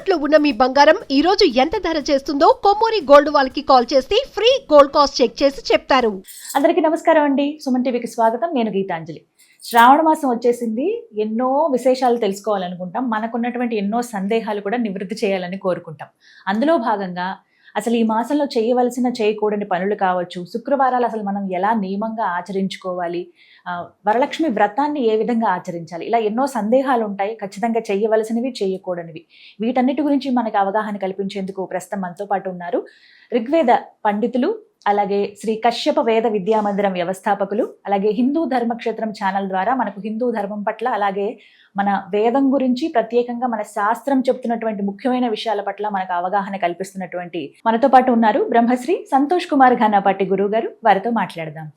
తాకట్టులో ఉన్న మీ బంగారం ఈ రోజు ఎంత ధర చేస్తుందో కొమ్మూరి గోల్డ్ వాళ్ళకి కాల్ చేస్తే ఫ్రీ గోల్డ్ కాస్ట్ చెక్ చేసి చెప్తారు. అందరికీ నమస్కారం అండి. సుమన్ టీవీకి స్వాగతం. నేను గీతాంజలి. శ్రావణ మాసం వచ్చేసింది. ఎన్నో విశేషాలు తెలుసుకోవాలనుకుంటాం. మనకున్నటువంటి ఎన్నో సందేహాలు కూడా నివృత్తి చేయాలని కోరుకుంటాం. అందులో భాగంగా అసలు ఈ మాసంలో చేయవలసిన చేయకూడని పనులు కావచ్చు, శుక్రవారాలు అసలు మనం ఎలా నియమంగా ఆచరించుకోవాలి, వరలక్ష్మి వ్రతాన్ని ఏ విధంగా ఆచరించాలి, ఇలా ఎన్నో సందేహాలు ఉంటాయి. ఖచ్చితంగా చేయవలసినవి, చేయకూడనివి, వీటన్నిటి గురించి మనకు అవగాహన కల్పించేందుకు ప్రస్తుతం మనతో పాటు ఉన్నారు ఋగ్వేద పండితులు, అలాగే శ్రీ కశ్యప వేద విద్యామందిరం వ్యవస్థాపకులు, అలాగే హిందూ ధర్మక్షేత్రం ఛానల్ ద్వారా మనకు హిందూ ధర్మం పట్ల, అలాగే మన వేదం గురించి, ప్రత్యేకంగా మన శాస్త్రం చెప్తున్నటువంటి ముఖ్యమైన విషయాల పట్ల మనకు అవగాహన కల్పిస్తున్నటువంటి మనతో పాటు ఉన్నారు బ్రహ్మశ్రీ సంతోష్ కుమార్ ఘనపాటి గురువు గారు. వారితో మాట్లాడదాం.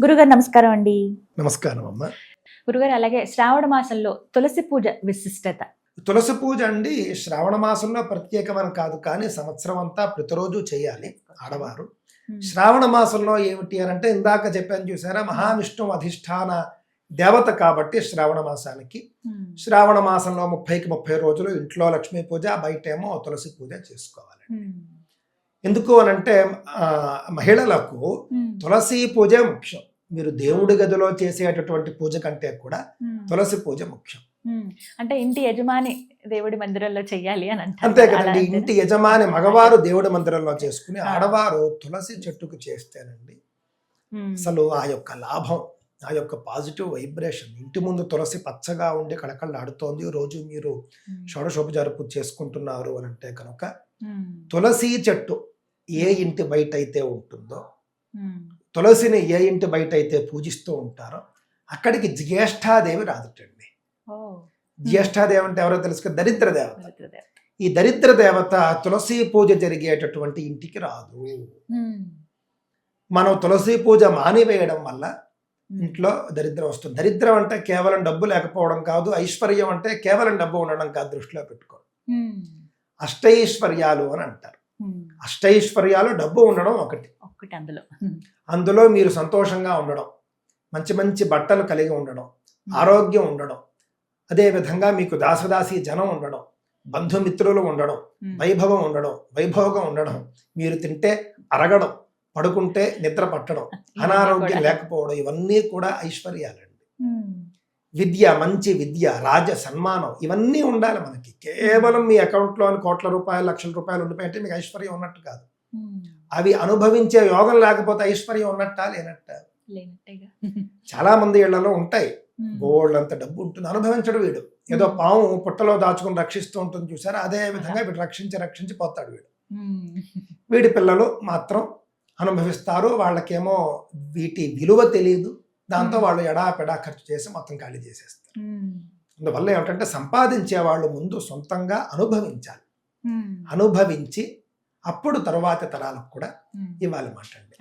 గురుగారు నమస్కారం అండి. నమస్కారం అమ్మ. గురుగారు, అలాగే శ్రావణ మాసంలో తులసి పూజ విశిష్టత. తులసి పూజ అండి శ్రావణ మాసంలో ప్రత్యేకమని కాదు, కానీ సంవత్సరం అంతా ప్రతిరోజు చేయాలి ఆడవారు. శ్రావణ మాసంలో ఏమిటి అని అంటే, ఇందాక చెప్పాను చూసారా, మహావిష్ణువు అధిష్టాన దేవత కాబట్టి శ్రావణ మాసానికి, శ్రావణ మాసంలో 30కి 30 రోజులు ఇంట్లో లక్ష్మీ పూజ, బయటేమో తులసి పూజ చేసుకోవాలి. ఎందుకు అనంటే మహిళలకు తులసి పూజ ముఖ్యం. మీరు దేవుడి గదిలో చేసేటటువంటి పూజ కంటే కూడా తులసి పూజ ముఖ్యం. అంటే ఇంటి యజమాని దేవుడి మందిరంలో చెయ్యాలి అని అంటే, అంతే కదండి. ఇంటి యజమాని మగవారు దేవుడి మందిరంలో చేసుకుని, ఆడవారు తులసి చెట్టుకు చేస్తేనండి అసలు ఆ యొక్క లాభం, ఆ యొక్క పాజిటివ్ వైబ్రేషన్. ఇంటి ముందు తులసి పచ్చగా ఉండి కళకళలాడుతోంది, రోజు మీరు షోడశోపచార పూజ చేసుకుంటున్నారు అని అంటే కనుక, తులసి చెట్టు ఏ ఇంటి బయట అయితే ఉంటుందో, తులసిని ఏ ఇంటి బయట అయితే పూజిస్తూ ఉంటారో అక్కడికి జ్యేష్ఠాదేవి రాదుటండి. జ్యేష్ఠాదేవి అంటే ఎవరో తెలుసు, దరిద్ర దేవత. ఈ దరిద్ర దేవత తులసి పూజ జరిగేటటువంటి ఇంటికి రాదు. మనం తులసి పూజ మానివేయడం వల్ల ఇంట్లో దరిద్రం వస్తుంది. దరిద్రం అంటే కేవలం డబ్బు లేకపోవడం కాదు, ఐశ్వర్యం అంటే కేవలం డబ్బు ఉండడం కాదు, దృష్టిలో పెట్టుకో. అష్టైశ్వర్యాలు అని అంటారు. అష్టైశ్వర్యాలు డబ్బు ఉండడం ఒకటి. అందులో మీరు సంతోషంగా ఉండడం, మంచి మంచి బట్టలు కలిగి ఉండడం, ఆరోగ్యం ఉండడం, అదే విధంగా మీకు దాసదాసి జనం ఉండడం, బంధుమిత్రులు ఉండడం, వైభవం ఉండడం, వైభోగం ఉండడం, మీరు తింటే అరగడం, పడుకుంటే నిద్ర పట్టడం, అనారోగ్యం లేకపోవడం, ఇవన్నీ కూడా ఐశ్వర్యాలండి. విద్య, మంచి విద్య, రాజ సన్మానం, ఇవన్నీ ఉండాలి మనకి. కేవలం మీ అకౌంట్లో కోట్ల రూపాయలు, లక్షల రూపాయలు ఉండిపోయింటే మీకు ఐశ్వర్యం ఉన్నట్టు కాదు. అవి అనుభవించే యోగం లేకపోతే ఐశ్వర్యం ఉన్నట్టా లేనట్ట? చాలా మంది ఇళ్లలో ఉంటాయి, బోళ్ళంత డబ్బు ఉంటుంది, అనుభవించడు వీడు. ఏదో పాము పుట్టలో దాచుకుని రక్షిస్తూ ఉంటుంది చూసారా, అదే విధంగా వీడు రక్షించి పోతాడు వీడు. వీడి పిల్లలు మాత్రం అనుభవిస్తారు, వాళ్ళకేమో వీటి విలువ తెలియదు, దాంతో వాళ్ళు ఎడాపెడా ఖర్చు చేసి మొత్తం ఖాళీ చేసేస్తారు. అందువల్ల ఏమిటంటే, సంపాదించే వాళ్ళు ముందు సొంతంగా అనుభవించాలి. అనుభవించి అప్పుడు తరువాత తరాలకు కూడా ఇవ్వాలి మాట అండి.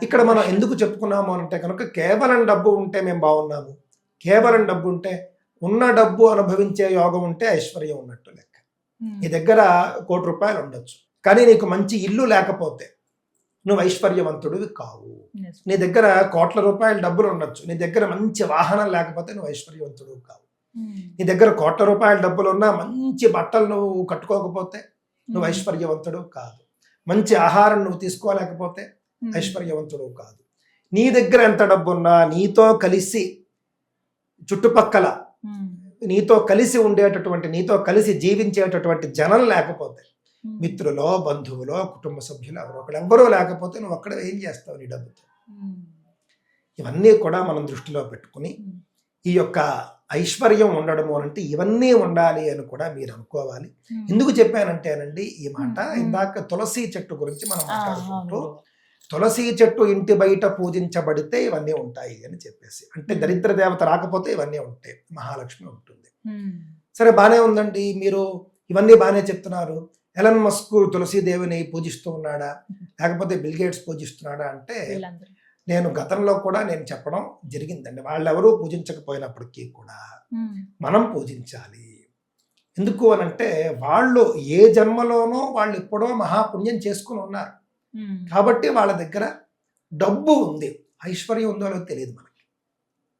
ఇక్కడ మనం ఎందుకు చెప్పుకున్నాము అంటే కనుక, కేవలం డబ్బు ఉంటే మేము బాగున్నాము, కేవలం డబ్బు ఉంటే, ఉన్న డబ్బు అనుభవించే యోగం ఉంటే ఐశ్వర్యం ఉన్నట్టు లెక్క. నీ దగ్గర 1 కోటి రూపాయలు ఉండొచ్చు, కానీ నీకు మంచి ఇల్లు లేకపోతే నువ్వు ఐశ్వర్యవంతుడివి కావు. నీ దగ్గర కోట్ల రూపాయల డబ్బులు ఉండొచ్చు, నీ దగ్గర మంచి వాహనం లేకపోతే నువ్వు ఐశ్వర్యవంతుడు కావు. నీ దగ్గర కోట్ల రూపాయల డబ్బులు ఉన్నా మంచి బట్టలు నువ్వు కట్టుకోకపోతే నువ్వు ఐశ్వర్యవంతుడు కాదు. మంచి ఆహారం నువ్వు తీసుకోలేకపోతే ఐశ్వర్యవంతుడు కాదు. నీ దగ్గర ఎంత డబ్బు ఉన్నా, నీతో కలిసి చుట్టుపక్కల నీతో కలిసి ఉండేటటువంటి, నీతో కలిసి జీవించేటటువంటి జనం లేకపోతే, మిత్రులో, బంధువులో, కుటుంబ సభ్యులు ఎవ్వరూ లేకపోతే నువ్వు అక్కడ ఏం చేస్తావు నీ డబ్బుతో? ఇవన్నీ కూడా మనం దృష్టిలో పెట్టుకుని, ఈ యొక్క ఐశ్వర్యం ఉండడము అంటే ఇవన్నీ ఉండాలి అని కూడా మీరు అనుకోవాలి. ఎందుకు చెప్పానంటేనండి ఈ మాట, ఇందాక తులసి చెట్టు గురించి మనం మాట్లాడుకుంటూ, తులసి చెట్టు ఇంటి బయట పూజించబడితే ఇవన్నీ ఉంటాయి అని చెప్పేసి, అంటే దరిద్ర దేవత రాకపోతే ఇవన్నీ ఉంటాయి, మహాలక్ష్మి ఉంటుంది. సరే, బానే ఉందండి, మీరు ఇవన్నీ బానే చెప్తున్నారు. ఎలన్ మస్క్ తులసీదేవిని పూజిస్తూ ఉన్నాడా, లేకపోతే బిల్ గేట్స్ పూజిస్తున్నాడా అంటే, నేను గతంలో కూడా నేను చెప్పడం జరిగిందండి. వాళ్ళెవరూ పూజించకపోయినప్పటికీ కూడా మనం పూజించాలి. ఎందుకు అనంటే, వాళ్ళు ఏ జన్మలోనో వాళ్ళు ఎప్పుడో మహాపుణ్యం చేసుకుని ఉన్నారు కాబట్టి వాళ్ళ దగ్గర డబ్బు ఉంది, ఐశ్వర్యం ఉందో లేదో తెలియదు మనకి.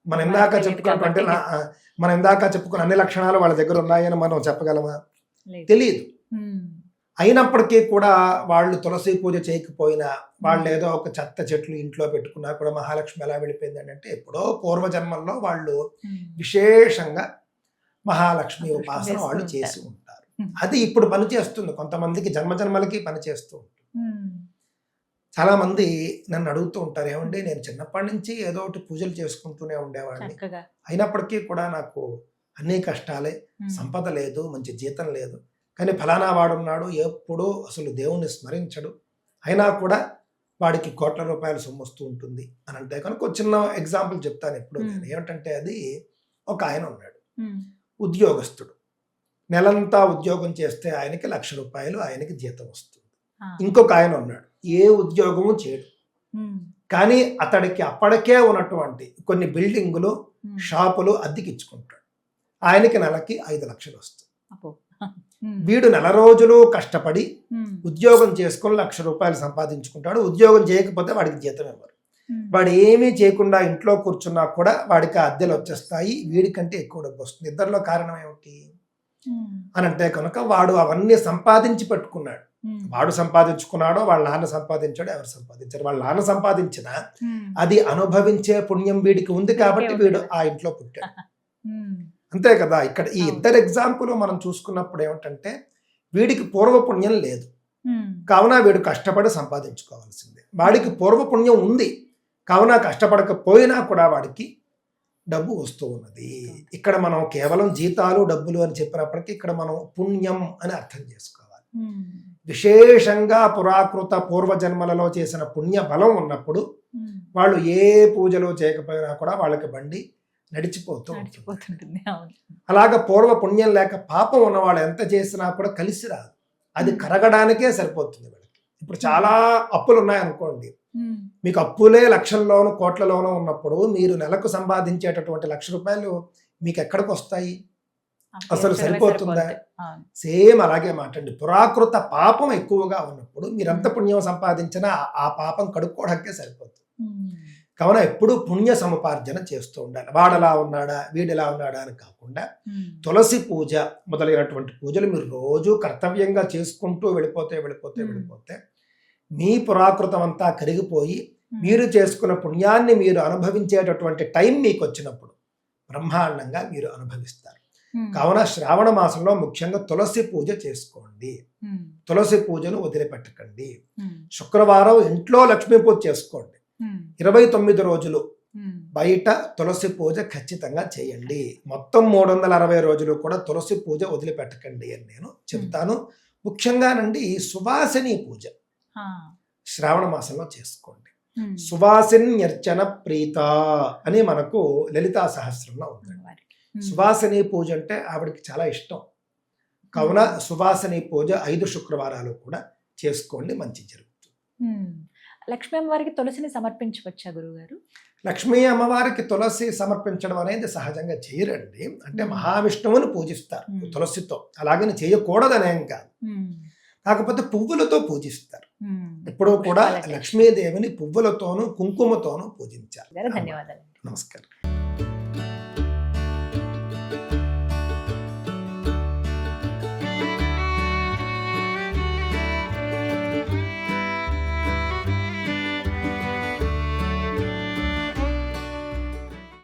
మనం ఇందాక చెప్పుకున్న అన్ని లక్షణాలు వాళ్ళ దగ్గర ఉన్నాయని మనం చెప్పగలమా? తెలియదు. అయినప్పటికీ కూడా వాళ్ళు తులసి పూజ చేయకపోయినా, వాళ్ళు ఏదో ఒక చెత్త చెట్లు ఇంట్లో పెట్టుకున్నా కూడా మహాలక్ష్మి ఎలా వెళ్ళిపోయింది అంటే ఎప్పుడో పూర్వజన్మల్లో వాళ్ళు విశేషంగా మహాలక్ష్మి ఉపాసన వాళ్ళు చేసి ఉంటారు. అది ఇప్పుడు పనిచేస్తుంది, కొంతమందికి జన్మజన్మలకి పనిచేస్తూ ఉంటుంది. చాలా మంది నన్ను అడుగుతూ ఉంటారు, ఏమండి నేను చిన్నప్పటి నుంచి ఏదో ఒకటి పూజలు చేసుకుంటూనే ఉండేవాడిని, అయినప్పటికీ కూడా నాకు అన్ని కష్టాలే, సంపద లేదు, మంచి జీతం లేదు, కానీ ఫలానా వాడున్నాడు ఎప్పుడూ అసలు దేవుణ్ణి స్మరించడు, అయినా కూడా వాడికి కోట్ల రూపాయలు సొమ్ము వస్తూ ఉంటుంది అని అంటే కనుక ఒక చిన్న ఎగ్జాంపుల్ చెప్తాను ఎప్పుడు నేను. ఏమిటంటే అది ఒక ఆయన ఉన్నాడు, ఉద్యోగస్తుడు, నెలంతా ఉద్యోగం చేస్తే ఆయనకి 1,00,000 రూపాయలు ఆయనకి జీతం వస్తుంది. ఇంకొక ఆయన ఉన్నాడు, ఏ ఉద్యోగము చేయడు, కానీ అతడికి అప్పటికే ఉన్నటువంటి కొన్ని బిల్డింగులు, షాపులు అద్దెకిచ్చుకుంటాడు, ఆయనకి నెలకి 5 లక్షలు వస్తుంది. వీడు నెల రోజులు కష్టపడి ఉద్యోగం చేసుకుని 1,00,000 రూపాయలు సంపాదించుకుంటాడు. ఉద్యోగం చేయకపోతే వాడికి జీతం ఇవ్వరు. వాడు ఏమీ చేయకుండా ఇంట్లో కూర్చున్నా కూడా వాడికి అద్దెలు వచ్చేస్తాయి, వీడికంటే ఎక్కువ డబ్బు వస్తుంది. ఇద్దరిలో కారణం ఏమిటి అని అంటే కనుక వాడు అవన్నీ సంపాదించి పెట్టుకున్నాడు. వాడు సంపాదించుకున్నాడో వాళ్ళ నాన్న సంపాదించాడో ఎవరు సంపాదించారు, వాళ్ళ నాన్న సంపాదించిన అది అనుభవించే పుణ్యం వీడికి ఉంది కాబట్టి వీడు ఆ ఇంట్లో పుట్టాడు. అంతే కదా. ఇక్కడ ఈ ఇద్దరు ఎగ్జాంపుల్ మనం చూసుకున్నప్పుడు ఏమిటంటే వీడికి పూర్వపుణ్యం లేదు కావున వీడు కష్టపడి సంపాదించుకోవాల్సిందే, వాడికి పూర్వపుణ్యం ఉంది కావున కష్టపడకపోయినా కూడా వాడికి డబ్బు వస్తూ ఉన్నది. ఇక్కడ మనం కేవలం జీతాలు డబ్బులు అని చెప్పినప్పటికీ ఇక్కడ మనం పుణ్యం అని అర్థం చేసుకోవాలి. విశేషంగా పురాకృత పూర్వజన్మలలో చేసిన పుణ్య బలం ఉన్నప్పుడు వాళ్ళు ఏ పూజలు చేయకపోయినా కూడా వాళ్ళకి బండి నడిచిపోతుంది. అలాగ పూర్వ పుణ్యం లేక పాపం ఉన్న వాళ్ళు ఎంత చేసినా కూడా కలిసి రాదు, అది కరగడానికే సరిపోతుంది వాళ్ళకి. ఇప్పుడు చాలా అప్పులు ఉన్నాయనుకోండి, మీకు అప్పులే లక్షల్లోనూ కోట్లలోనూ ఉన్నప్పుడు మీరు నెలకు సంపాదించేటటువంటి 1,00,000 రూపాయలు మీకు ఎక్కడికి వస్తాయి, అసలు సరిపోతుందా? సేమ్ అలాగే మాటండి, పురాకృత పాపం ఎక్కువగా ఉన్నప్పుడు మీరెంత పుణ్యం సంపాదించినా ఆ పాపం కడుక్కోవడానికే సరిపోతుంది. కావున ఎప్పుడు పుణ్య సముపార్జన చేస్తూ ఉండాలి. వాడలా ఉన్నాడా వీడిలా ఉన్నాడా అని కాకుండా తులసి పూజ మొదలైనటువంటి పూజలు మీరు రోజు కర్తవ్యంగా చేసుకుంటూ వెళ్ళిపోతే మీ పురాకృతం అంతా కరిగిపోయి మీరు చేసుకున్న పుణ్యాన్ని మీరు అనుభవించేటటువంటి టైం మీకు వచ్చినప్పుడు బ్రహ్మాండంగా మీరు అనుభవిస్తారు. కావున శ్రావణ మాసంలో ముఖ్యంగా తులసి పూజ చేసుకోండి, తులసి పూజను వదిలిపెట్టకండి. శుక్రవారం ఇంట్లో లక్ష్మీ పూజ చేసుకోండి, 29 రోజులు బయట తులసి పూజ ఖచ్చితంగా చేయండి. మొత్తం 360 రోజులు కూడా తులసి పూజ వదిలిపెట్టకండి అని నేను చెప్తాను. ముఖ్యంగానండి సువాసిని పూజ శ్రావణ మాసంలో చేసుకోండి. సువాసిన్యర్చన ప్రీత అని మనకు లలితా సహస్రంలో ఉంది. సువాసిని పూజ అంటే ఆవిడకి చాలా ఇష్టం కావున సువాసిని పూజ 5 శుక్రవారాలు కూడా చేసుకోండి, మంచి జరుగుతుంది. లక్ష్మీ అమ్మవారికి తులసిని సమర్పించవచ్చా గురుగారు? లక్ష్మీ అమ్మవారికి తులసి సమర్పించడం అనేది సహజంగా చేయరండి, అంటే మహావిష్ణువుని పూజిస్తారు తులసితో, అలాగని చేయకూడదనేం కాదు, కాకపోతే పువ్వులతో పూజిస్తారు. ఎప్పుడూ కూడా లక్ష్మీదేవిని పువ్వులతోనూ కుంకుమతోనూ పూజించాలి. ధన్యవాదాలు. నమస్కారం.